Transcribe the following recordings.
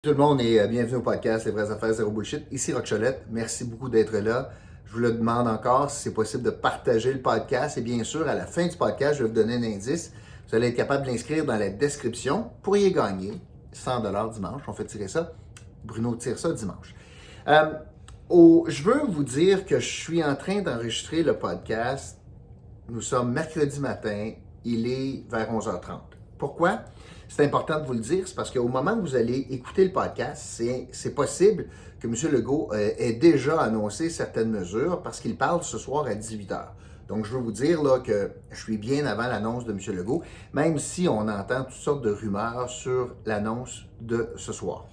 Tout le monde et bienvenue au podcast Les vraies affaires zéro bullshit. Ici Roch Cholette. Merci beaucoup d'être là. Je vous le demande encore si c'est possible de partager le podcast. Et bien sûr, à la fin du podcast, je vais vous donner un indice. Vous allez être capable de l'inscrire dans la description. Vous pourriez gagner 100$ dimanche. On fait tirer ça. Bruno tire ça dimanche. Je veux vous dire que je suis en train d'enregistrer le podcast. Nous sommes mercredi matin. Il est vers 11h30. Pourquoi? C'est important de vous le dire, c'est parce qu'au moment où vous allez écouter le podcast, c'est possible que M. Legault ait déjà annoncé certaines mesures parce qu'il parle ce soir à 18h. Donc, je veux vous dire là, que je suis bien avant l'annonce de M. Legault, même si on entend toutes sortes de rumeurs sur l'annonce de ce soir.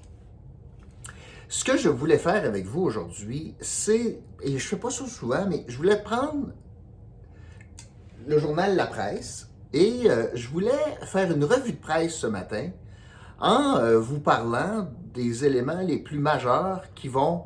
Ce que je voulais faire avec vous aujourd'hui, c'est, et je ne fais pas ça souvent, mais je voulais prendre le journal La Presse, et je voulais faire une revue de presse ce matin en vous parlant des éléments les plus majeurs qui vont,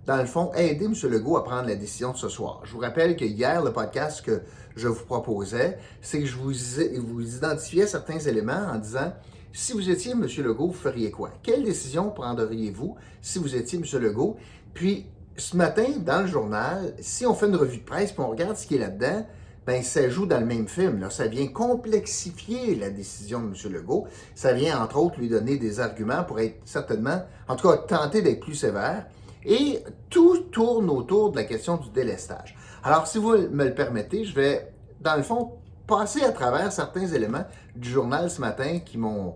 dans le fond, aider M. Legault à prendre la décision de ce soir. Je vous rappelle que hier, le podcast que je vous proposais, c'est que je vous identifiais certains éléments en disant, si vous étiez M. Legault, vous feriez quoi? Quelle décision prendriez-vous si vous étiez M. Legault? Puis, ce matin, dans le journal, si on fait une revue de presse et on regarde ce qui est là-dedans, ben, ça joue dans le même film. Là. Ça vient complexifier la décision de M. Legault. Ça vient, entre autres, lui donner des arguments pour être certainement, en tout cas, tenter d'être plus sévère. Et tout tourne autour de la question du délestage. Alors, si vous me le permettez, je vais, dans le fond, passer à travers certains éléments du journal ce matin qui m'ont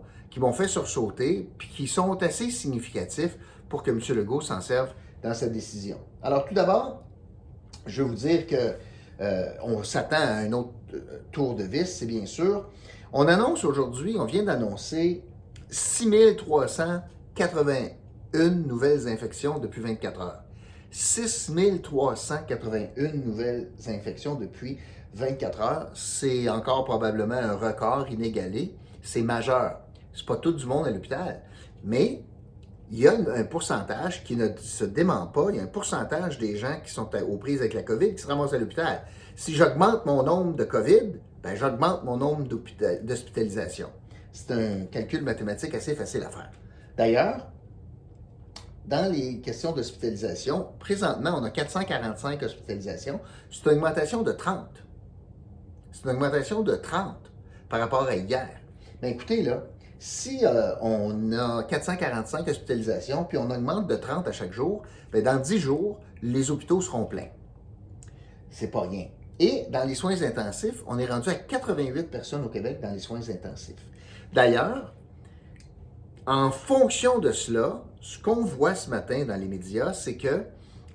fait sursauter, puis qui sont assez significatifs pour que M. Legault s'en serve dans sa décision. Alors, tout d'abord, je vais vous dire que on s'attend à un autre tour de vis, c'est bien sûr. On annonce aujourd'hui, on vient d'annoncer 6381 nouvelles infections depuis 24 heures. 6381 nouvelles infections depuis 24 heures. C'est encore probablement un record inégalé. C'est majeur. C'est pas tout du monde à l'hôpital, mais il y a un pourcentage qui ne se dément pas. Il y a un pourcentage des gens qui sont aux prises avec la COVID qui se ramassent à l'hôpital. Si j'augmente mon nombre de COVID, ben j'augmente mon nombre d'hospitalisations. C'est un calcul mathématique assez facile à faire. D'ailleurs, dans les questions d'hospitalisation, présentement, on a 445 hospitalisations. C'est une augmentation de 30. C'est une augmentation de 30 par rapport à hier. Mais écoutez, là, si on a 445 hospitalisations, puis on augmente de 30 à chaque jour, bien dans 10 jours, les hôpitaux seront pleins. C'est pas rien. Et dans les soins intensifs, on est rendu à 88 personnes au Québec dans les soins intensifs. D'ailleurs, en fonction de cela, ce qu'on voit ce matin dans les médias, c'est que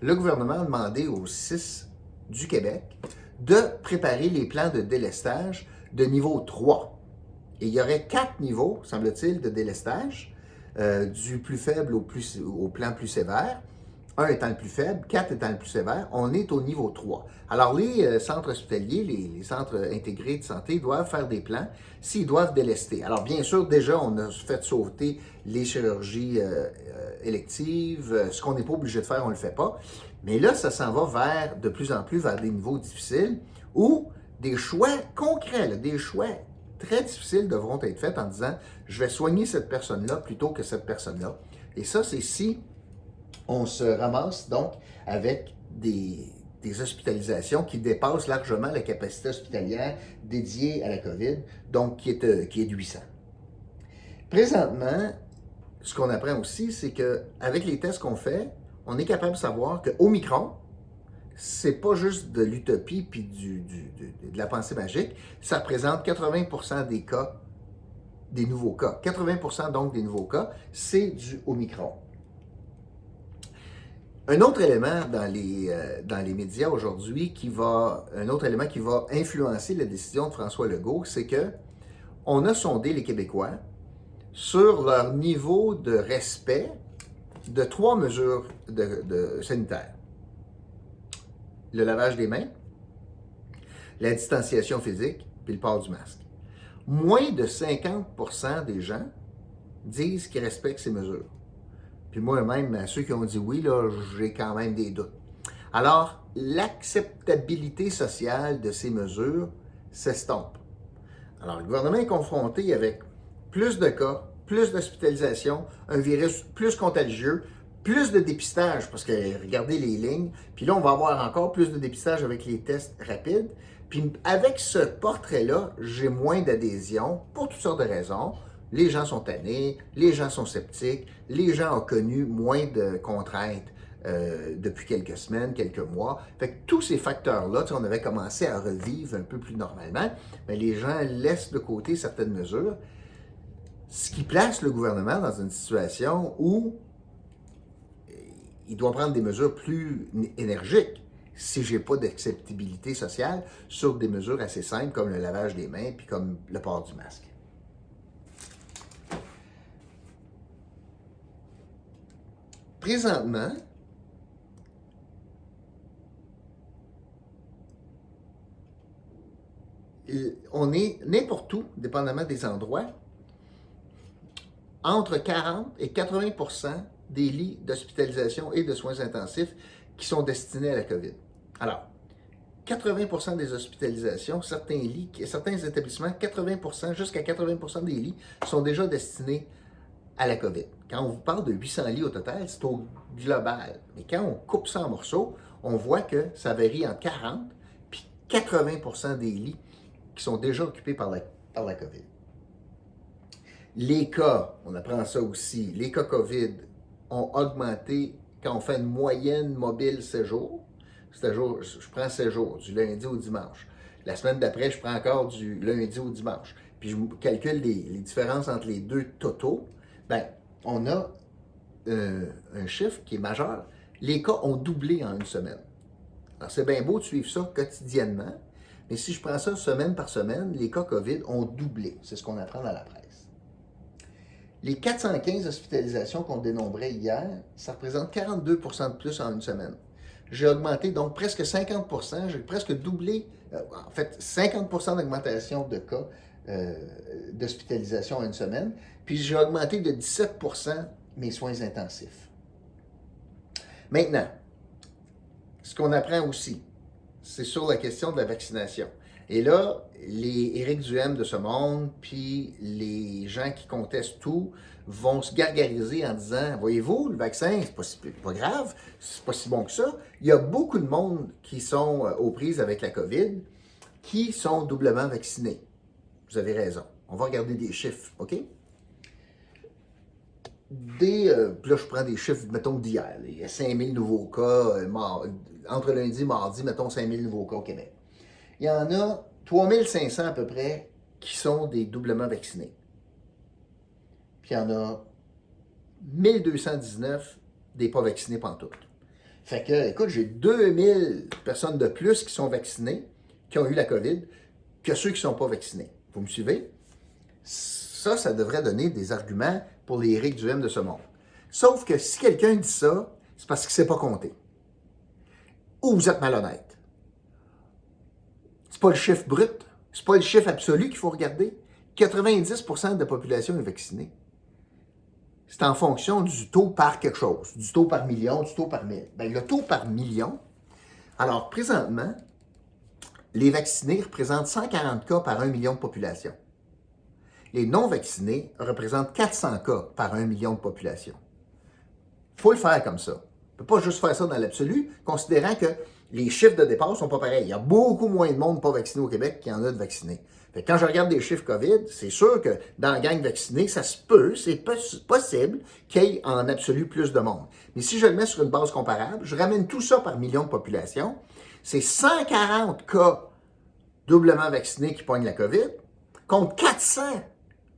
le gouvernement a demandé aux CIS du Québec de préparer les plans de délestage de niveau 3. Et il y aurait 4 niveaux, semble-t-il, de délestage, du plus faible au plan plus sévère. 1 étant le plus faible, 4 étant le plus sévère, on est au niveau 3. Alors, les centres hospitaliers, les centres intégrés de santé doivent faire des plans s'ils doivent délester. Alors, bien sûr, déjà, on a fait sauter les chirurgies électives. Ce qu'on n'est pas obligé de faire, on ne le fait pas. Mais là, ça s'en va de plus en plus vers des niveaux difficiles où des choix concrets, là, des choix très difficiles devront être faits en disant « je vais soigner cette personne-là plutôt que cette personne-là ». Et ça, c'est si on se ramasse donc avec des hospitalisations qui dépassent largement la capacité hospitalière dédiée à la COVID, donc qui est de 800. Présentement, ce qu'on apprend aussi, c'est qu'avec les tests qu'on fait, on est capable de savoir que Omicron, c'est pas juste de l'utopie puis de la pensée magique, ça représente 80% des cas, des nouveaux cas. 80% donc des nouveaux cas, c'est du Omicron. Un autre élément dans les médias aujourd'hui un autre élément qui va influencer la décision de François Legault, c'est que on a sondé les Québécois sur leur niveau de respect de 3 mesures sanitaires. Le lavage des mains, la distanciation physique, puis le port du masque. Moins de 50% des gens disent qu'ils respectent ces mesures. Puis moi-même, à ceux qui ont dit oui, là, j'ai quand même des doutes. Alors, l'acceptabilité sociale de ces mesures s'estompe. Alors, le gouvernement est confronté avec plus de cas, plus d'hospitalisation, un virus plus contagieux, plus de dépistage, parce que regardez les lignes, puis là, on va avoir encore plus de dépistage avec les tests rapides. Puis avec ce portrait-là, j'ai moins d'adhésion pour toutes sortes de raisons. Les gens sont tannés, les gens sont sceptiques, les gens ont connu moins de contraintes depuis quelques semaines, quelques mois. Fait que tous ces facteurs-là, on avait commencé à revivre un peu plus normalement, mais les gens laissent de côté certaines mesures, ce qui place le gouvernement dans une situation où il doit prendre des mesures plus énergiques si je n'ai pas d'acceptabilité sociale sur des mesures assez simples comme le lavage des mains puis comme le port du masque. Présentement, on est n'importe où, dépendamment des endroits, entre 40 et 80% des lits d'hospitalisation et de soins intensifs qui sont destinés à la COVID. Alors, 80% des hospitalisations, certains lits, certains établissements, 80%, jusqu'à 80% des lits sont déjà destinés à la COVID. Quand on vous parle de 800 lits au total, c'est au global. Mais quand on coupe ça en morceaux, on voit que ça varie entre 40 et 80% des lits qui sont déjà occupés par la COVID. Les cas, on apprend ça aussi, les cas COVID ont augmenté quand on fait une moyenne mobile 7 jours. Je prends 7 jours, du lundi au dimanche. La semaine d'après, je prends encore du lundi au dimanche. Puis je calcule les différences entre les deux totaux. Bien, on a un chiffre qui est majeur. Les cas ont doublé en une semaine. Alors, c'est bien beau de suivre ça quotidiennement, mais si je prends ça semaine par semaine, les cas COVID ont doublé. C'est ce qu'on apprend dans la presse. Les 415 hospitalisations qu'on dénombrait hier, ça représente 42% de plus en une semaine. J'ai augmenté donc presque 50%, j'ai presque doublé, en fait 50% d'augmentation de cas d'hospitalisation en une semaine, puis j'ai augmenté de 17% mes soins intensifs. Maintenant, ce qu'on apprend aussi, c'est sur la question de la vaccination. Et là, les Éric Duhem de ce monde, puis les gens qui contestent tout, vont se gargariser en disant, voyez-vous, le vaccin, c'est pas grave, c'est pas si bon que ça. Il y a beaucoup de monde qui sont aux prises avec la COVID, qui sont doublement vaccinés. Vous avez raison. On va regarder des chiffres, OK? Puis là, je prends des chiffres, mettons, d'hier. Il y a 5000 nouveaux cas, entre lundi et mardi, mettons 5000 nouveaux cas au Québec. Il y en a 3500 à peu près qui sont des doublement vaccinés. Puis il y en a 1219 des pas vaccinés pantoute. Fait que, écoute, j'ai 2000 personnes de plus qui sont vaccinées, qui ont eu la COVID, que ceux qui ne sont pas vaccinés. Vous me suivez? Ça devrait donner des arguments pour les Éric Duhem de ce monde. Sauf que si quelqu'un dit ça, c'est parce qu'il ne sait pas compter. Ou vous êtes malhonnête. C'est pas le chiffre brut, c'est pas le chiffre absolu qu'il faut regarder. 90% de la population est vaccinée. C'est en fonction du taux par quelque chose, du taux par million, du taux par mille. Bien, le taux par million, alors présentement, les vaccinés représentent 140 cas par 1 million de population. Les non-vaccinés représentent 400 cas par 1 million de population. Il faut le faire comme ça. On ne peut pas juste faire ça dans l'absolu, considérant que les chiffres de départ ne sont pas pareils. Il y a beaucoup moins de monde pas vacciné au Québec qu'il y en a de vaccinés. Fait que quand je regarde des chiffres COVID, c'est sûr que dans la gang vaccinée, ça se peut, c'est possible qu'il y ait en absolu plus de monde. Mais si je le mets sur une base comparable, je ramène tout ça par million de population, c'est 140 cas doublement vaccinés qui pognent la COVID, contre 400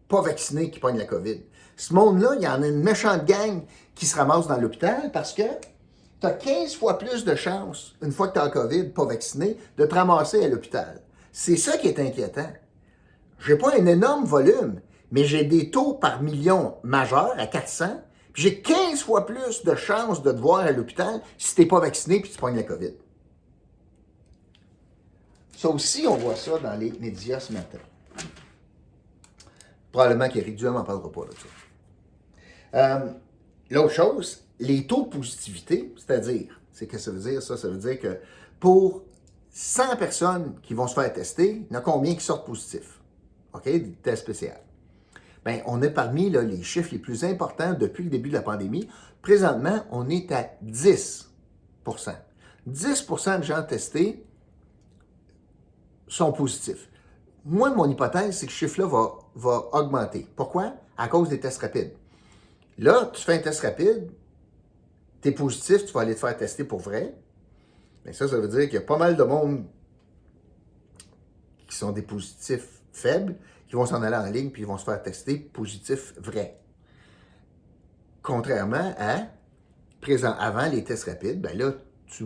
pas vaccinés qui pognent la COVID. Ce monde-là, il y en a une méchante gang qui se ramasse dans l'hôpital parce que tu as 15 fois plus de chances, une fois que tu as la COVID, pas vacciné, de te ramasser à l'hôpital. C'est ça qui est inquiétant. Je n'ai pas un énorme volume, mais j'ai des taux par million majeurs à 400, puis j'ai 15 fois plus de chances de te voir à l'hôpital si tu n'es pas vacciné puis tu pognes la COVID. Ça aussi, on voit ça dans les médias ce matin. Probablement qu'Éric Duhem n'en parlera pas de ça. L'autre chose, les taux de positivité, c'est-à-dire, c'est que ça veut dire ça? Ça veut dire que pour 100 personnes qui vont se faire tester, il y en a combien qui sortent positifs? OK? Des tests spéciaux. bien, on est parmi là, les chiffres les plus importants depuis le début de la pandémie. Présentement, on est à 10 10 de gens testés sont positifs. Moi, mon hypothèse, c'est que ce chiffre-là va augmenter. Pourquoi? À cause des tests rapides. Là, tu fais un test rapide, tu es positif, tu vas aller te faire tester pour vrai. Mais ça veut dire qu'il y a pas mal de monde qui sont des positifs faibles, qui vont s'en aller en ligne puis ils vont se faire tester positif vrai. Contrairement à avant les tests rapides, ben là, tu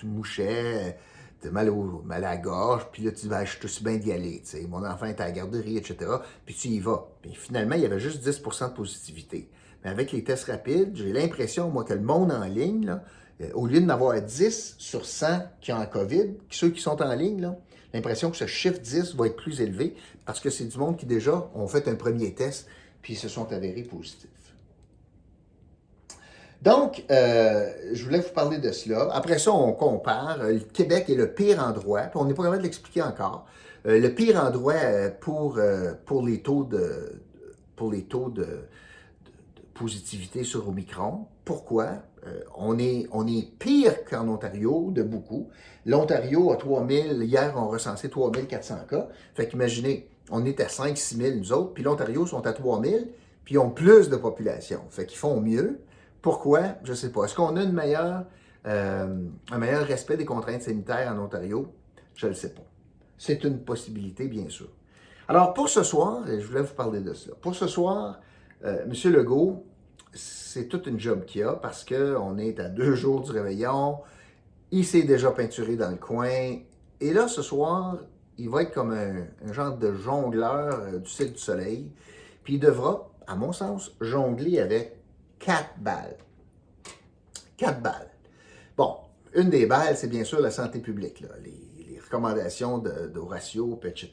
mouchais, tu as mal à la gorge, puis là, tu dis, ben, je suis aussi bien d'y aller, tu sais, mon enfant est à la garderie, etc., puis tu y vas. Puis finalement, il y avait juste 10 de positivité. Mais avec les tests rapides, j'ai l'impression, moi, que le monde en ligne, là, au lieu d'en avoir 10 sur 100 qui ont la COVID, ceux qui sont en ligne, là, l'impression que ce chiffre 10 va être plus élevé parce que c'est du monde qui déjà ont fait un premier test puis ils se sont avérés positifs. Donc, je voulais vous parler de cela. Après ça, on compare. Le Québec est le pire endroit, puis on n'est pas capable de l'expliquer encore. Le pire endroit pour les taux de positivité sur Omicron. Pourquoi? On est pire qu'en Ontario de beaucoup. L'Ontario a 3000, hier on recensé 3400 cas. Fait qu'imaginez, on est à 5-6 000 nous autres, puis l'Ontario sont à 3000, puis ils ont plus de population. Fait qu'ils font mieux. Pourquoi? Je ne sais pas. Est-ce qu'on a un meilleur respect des contraintes sanitaires en Ontario? Je ne le sais pas. C'est une possibilité, bien sûr. Alors, pour ce soir, je voulais vous parler de cela. Pour ce soir, M. Legault, c'est toute une job qu'il a parce qu'on est à 2 jours du réveillon. Il s'est déjà peinturé dans le coin. Et là, ce soir, il va être comme un genre de jongleur du Cirque du Soleil. Puis il devra, à mon sens, jongler avec 4 balles. 4 balles. Bon, une des balles, c'est bien sûr la santé publique, là, les recommandations d'Horacio, etc.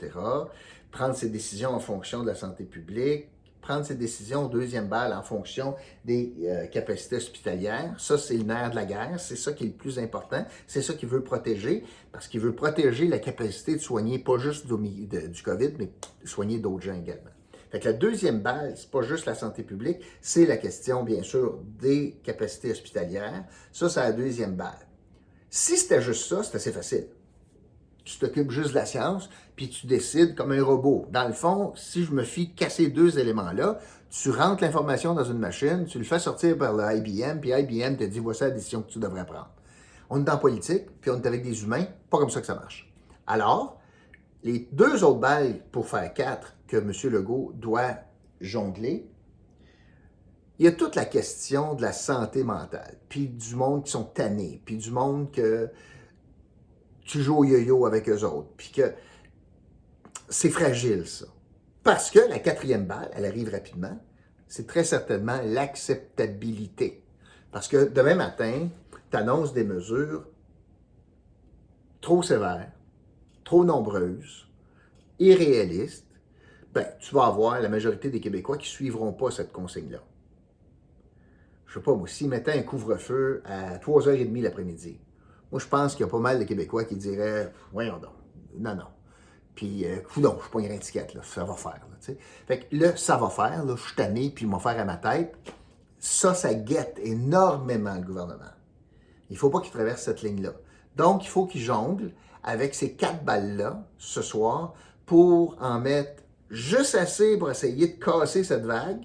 Prendre ses décisions en fonction de la santé publique. Prendre ses décisions, deuxième balle, en fonction des capacités hospitalières. Ça, c'est le nerf de la guerre. C'est ça qui est le plus important. C'est ça qu'il veut protéger, parce qu'il veut protéger la capacité de soigner pas juste du COVID, mais soigner d'autres gens également. Fait que la deuxième balle, c'est pas juste la santé publique, c'est la question, bien sûr, des capacités hospitalières. Ça, c'est la deuxième balle. Si c'était juste ça, c'est assez facile. Tu t'occupes juste de la science, puis tu décides comme un robot. Dans le fond, si je me fie qu'à ces deux éléments-là, tu rentres l'information dans une machine, tu le fais sortir par le IBM, puis IBM te dit, voici la décision que tu devrais prendre. On est en politique, puis on est avec des humains, pas comme ça que ça marche. Alors, les deux autres balles pour faire 4 que M. Legault doit jongler, il y a toute la question de la santé mentale, puis du monde qui sont tannés, puis du monde que tu joues au yo-yo avec eux autres, puis que c'est fragile, ça. Parce que la quatrième balle, elle arrive rapidement, c'est très certainement l'acceptabilité. Parce que demain matin, tu annonces des mesures trop sévères, trop nombreuses, irréalistes, ben, tu vas avoir la majorité des Québécois qui ne suivront pas cette consigne-là. Je sais pas, moi, s'ils mettaient un couvre-feu à 3h30 l'après-midi, moi, je pense qu'il y a pas mal de Québécois qui diraient « Voyons donc, non. » Puis, coudonc, je suis pas une étiquette, là, ça va faire. Là, t'sais. Fait que là, ça va faire, là, je suis tanné, puis il m'a faire à ma tête. Ça guette énormément le gouvernement. Il ne faut pas qu'il traverse cette ligne-là. Donc, il faut qu'il jongle avec ces 4 balles-là, ce soir, pour en mettre juste assez pour essayer de casser cette vague,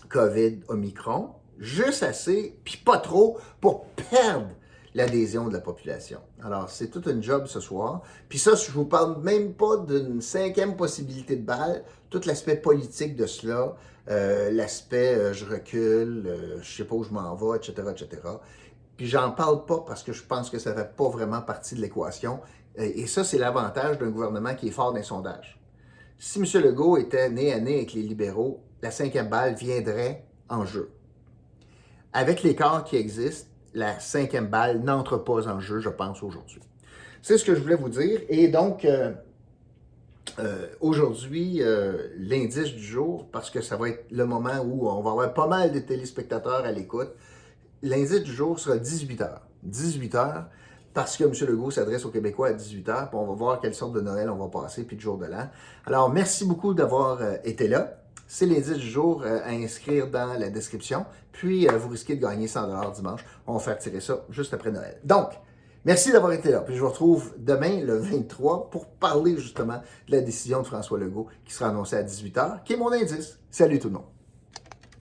COVID, Omicron, juste assez, puis pas trop, pour perdre l'adhésion de la population. Alors, c'est toute une job ce soir. Puis ça, je vous parle même pas d'une 5e possibilité de balle, tout l'aspect politique de cela, l'aspect je recule, je sais pas où je m'en vais, etc., etc. Puis j'en parle pas parce que je pense que ça ne fait pas vraiment partie de l'équation. Et ça, c'est l'avantage d'un gouvernement qui est fort dans les sondages. Si M. Legault était nez à nez avec les libéraux, la 5e balle viendrait en jeu. Avec l'écart qui existe, la 5e balle n'entre pas en jeu, je pense, aujourd'hui. C'est ce que je voulais vous dire. Et donc, aujourd'hui, l'indice du jour, parce que ça va être le moment où on va avoir pas mal de téléspectateurs à l'écoute, l'indice du jour sera 18h. 18h, parce que M. Legault s'adresse aux Québécois à 18h, puis on va voir quelle sorte de Noël on va passer, puis de jour de l'an. Alors, merci beaucoup d'avoir été là. C'est l'indice du jour à inscrire dans la description. Puis, vous risquez de gagner 100$ dimanche. On va faire tirer ça juste après Noël. Donc, merci d'avoir été là. Puis, je vous retrouve demain, le 23, pour parler justement de la décision de François Legault qui sera annoncée à 18h, qui est mon indice. Salut tout le monde.